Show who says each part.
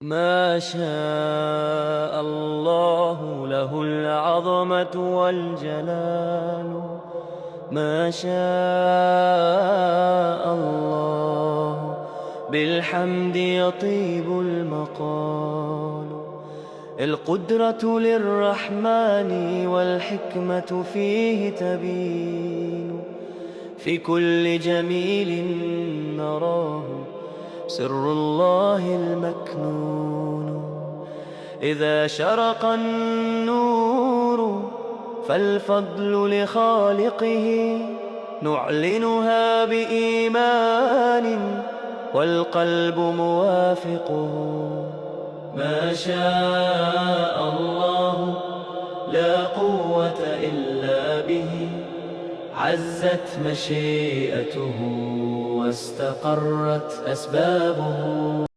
Speaker 1: ما شاء الله له العظمة والجلال. ما شاء الله بالحمد يطيب المقال. القدرة للرحمن والحكمة فيه تبين. في كل جميل نراه سر الله المكنون. إذا شرق النور فالفضل لخالقه، نعلنها بإيمان والقلب موافقه. ما شاء الله لا قوة إلا به، عزت مشيئته واستقرت أسبابه.